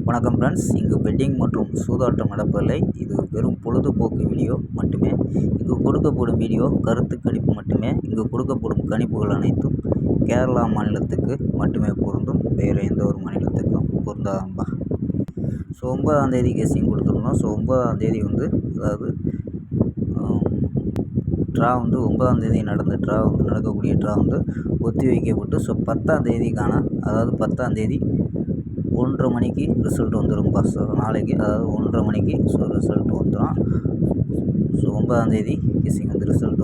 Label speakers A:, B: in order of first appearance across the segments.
A: வணக்கம் ஃப்ரெண்ட்ஸ், இங்கு பெட்டிங் மற்றும் சூதாட்டம் நடப்பதில்லை. இது வெறும் பொழுதுபோக்கு வீடியோ மட்டுமே. இங்கு கொடுக்கப்படும் வீடியோ கருத்து கணிப்பு மட்டுமே. இங்கு கொடுக்கப்படும் கணிப்புகள் அனைத்தும் கேரளா மாநிலத்துக்கு மட்டுமே பொருந்தும், வேறு எந்த ஒரு மாநிலத்துக்கும் பொருந்தாதம்பா. ஸோ 9ஆம் தேதி கெஸ்ஸிங் கொடுத்துருந்தோம். ஸோ 9ஆம் தேதி அதாவது ட்ரா 9ஆம் தேதி நடந்த ட்ரா நடக்கக்கூடிய ட்ரா ஒத்தி வைக்கப்பட்டு, ஸோ 10ஆம் தேதிக்கான, அதாவது 10ஆம் தேதி 1:30 மணிக்கு ரிசல்ட் வந்துடும்பா. ஸோ நாளைக்கு, அதாவது 1:30 மணிக்கு ரிசல்ட் வந்துடும். ஸோ 9ஆம் தேதி கெஸ்ஸிங் ரிசல்ட்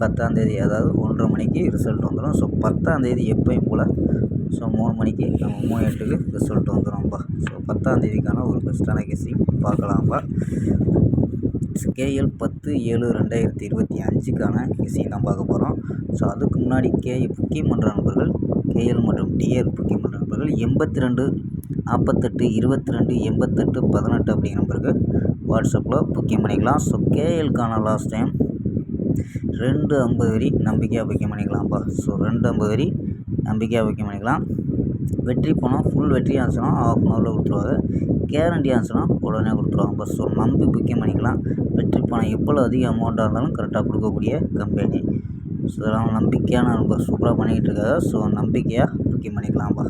A: 10ஆம் தேதி, அதாவது 1:30 மணிக்கு ரிசல்ட் வந்துடும். ஸோ 10ஆம் தேதி எப்பயும் போல் ஸோ 3 மணிக்கு, நம்ம 3:08க்கு ரிசல்ட் வந்துடும்பா. ஸோ 10ஆம் தேதிக்கான ஒரு பெஸ்ட்டான கெஸ்ஸிங் பார்க்கலாம்ப்பா. KL 10/7/2025க்கான கெஸ்ஸிங் தான் பார்க்க போகிறோம். ஸோ அதுக்கு முன்னாடி புக்கிங் பண்ணுற நண்பர்கள், KL மற்றும் டிஆர் புக்கிங் பண்ணுற நண்பர்கள் 82 48 22 88 18 அப்படிங்கிற நம்பருக்கு வாட்ஸ்அப்பில் புக்கிங் பண்ணிக்கலாம். ஸோ KLக்கான லாஸ்ட் டைம் 2:50 வரி நம்பிக்கையாக புக்கிங் பண்ணிக்கலாம்ப்பா. ஸோ 2:50 வரி நம்பிக்கையாக புக்கிங் பண்ணிக்கலாம். வெற்றி பணம் ஃபுல் வெற்றி ஆச்சுன்னா ½ அன் ஹவரில் கொடுத்துருவாங்க. கேரண்டி ஆச்சுன்னா உடனே கொடுத்துருவாங்க. ஸோ நம்பி புக்கிங் பண்ணிக்கலாம். வெற்றி பணம் எவ்வளோ அதிக அமௌண்ட்டாக இருந்தாலும் கரெக்டாக கொடுக்கக்கூடிய கம்பெனி. ஸோ அதெல்லாம் நம்பிக்கையான நம்பர் சூப்பராக பண்ணிக்கிட்டு இருக்காங்க. ஸோ நம்பிக்கையாக புக்கிங் பண்ணிக்கலாம்ப்பா.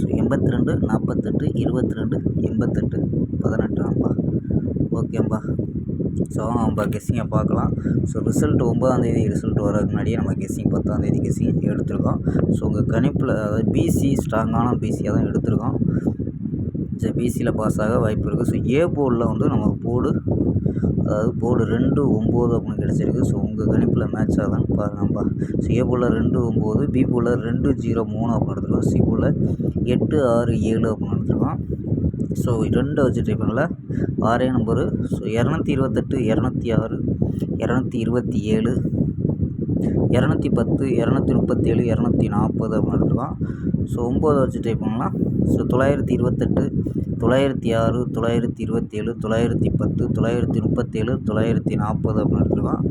A: ஸோ 82 48 22 88 18 நம்பா. ஓகேம்பா. ஸோ நம்ம கெஸ்ஸிங்கை பார்க்கலாம். ஸோ ரிசல்ட் 9ஆம் தேதி ரிசல்ட் வரதுக்கு முன்னாடியே நம்ம கெஸ்ஸிங் 10ஆம் தேதி கெஸ்ஸிங் எடுத்திருக்கோம். ஸோ உங்கள் கணிப்பில், அதாவது BC ஸ்ட்ராங்கான BCயாக தான் எடுத்திருக்கோம். சரி, BCயில் பாஸ் ஆக வாய்ப்பு இருக்குது. ஸோ A போர்டில் நமக்கு போர்டு, அதாவது போர்டு 2 9 அப்படின்னு கிடச்சிருக்கு. ஸோ உங்கள் கணிப்பில் மேட்ச் ஆகுதான்னு பாருங்கப்பா. ஸோ A போர்டில் 2 9, B போர்டில் 2 0 3 அப்படின்னு எடுத்துருக்கோம். C போர்டில் 8 6 7 அப்படின்னு எடுத்துருக்கோம். ஸோ 2 வச்சு ட்ரை பண்ணல. 6 நம்பரு. ஸோ 228 206 227 210 237 240 அப்படின்னு எடுத்துருக்கோம். ஸோ 9 வச்சு ட்ரை பண்ணலாம். ஸோ 928 906 927 910 937 940 அப்படின்னு எடுத்துருக்கோம்.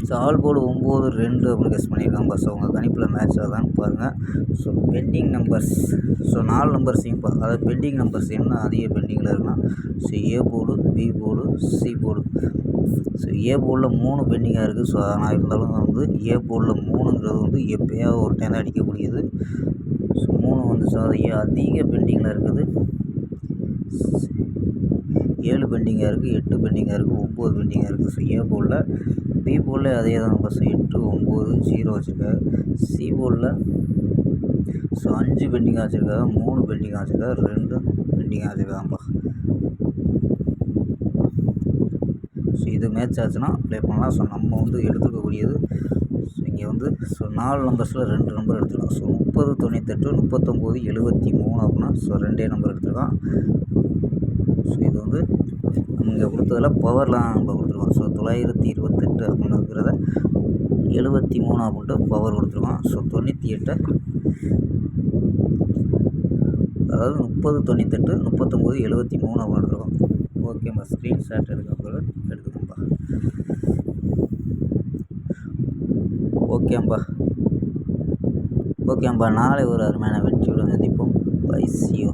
A: ஸோ ஆல் போர்டு 9 2 அப்படின்னு கெஸ் பண்ணியிருக்காங்க. ஸோ உங்கள் கணிப்பில் மேட்ச் ஆகுதான்னு பாருங்கள். ஸோ பெண்டிங் நம்பர்ஸ், ஸோ 4 நம்பர்ஸையும் அதாவது பெண்டிங் நம்பர்ஸ் என்ன அதிக பெண்டிங்கில் இருக்குன்னா, so A board, B board, C board. So A போர்டில் 3 பெண்டிங்காக இருக்குது. ஸோ ஆனால் இருந்தாலும் A போர்டில் 3ங்கிறது எப்போயாவது ஒரு டைம் தான் அடிக்கக்கூடியது. ஸோ 3 ஸோ அது அதிக பெண்டிங்கில் இருக்குது. 7 பெண்டிங்காக இருக்குது, 8 பெண்டிங்காக இருக்குது, 9 பெண்டிங்காக இருக்குது. ஸோ A போர்டில். B போர்டில் அதே தான். ஸோ 8 9 0 வச்சுருக்காங்க. C போர்டில் ஸோ 5 பெண்டிங்காக வச்சுருக்காங்க, 3 பெண்டிங்காக வச்சுருக்காங்க, 2 பெண்டிங்காக வச்சுருக்காங்கப்பா. ஸோ இது மேட்ச் ஆச்சுன்னா ப்ளே பண்ணலாம். ஸோ நம்ம எடுத்துக்கக்கூடியது, ஸோ இங்கே ஸோ 4 நம்பர்ஸில் 2 நம்பர் எடுத்துருக்கோம். ஸோ 30 98 39 73 அப்படின்னா ஸோ 2 நம்பர் எடுத்துருக்கோம். ஸோ இது நம்ம இங்கே கொடுத்ததில் பவர்லாம் நம்ம கொடுத்துருக்கோம். ஸோ 928 அப்படின்னு இருக்கிறத 73 அப்படின்ட்டு பவர் கொடுத்துருக்கோம். ஸோ 98, அதாவது 30 98 39 73 அப்படின்னு எடுத்துருக்கோம். ஓகேம்மா. ஸ்க்ரீன்ஷாட் எடுத்துக்கோம்பா. ஓகேம்பா. நாளை ஒரு அருமையான வெற்றியுடன் சந்திப்போம். Bye, see you.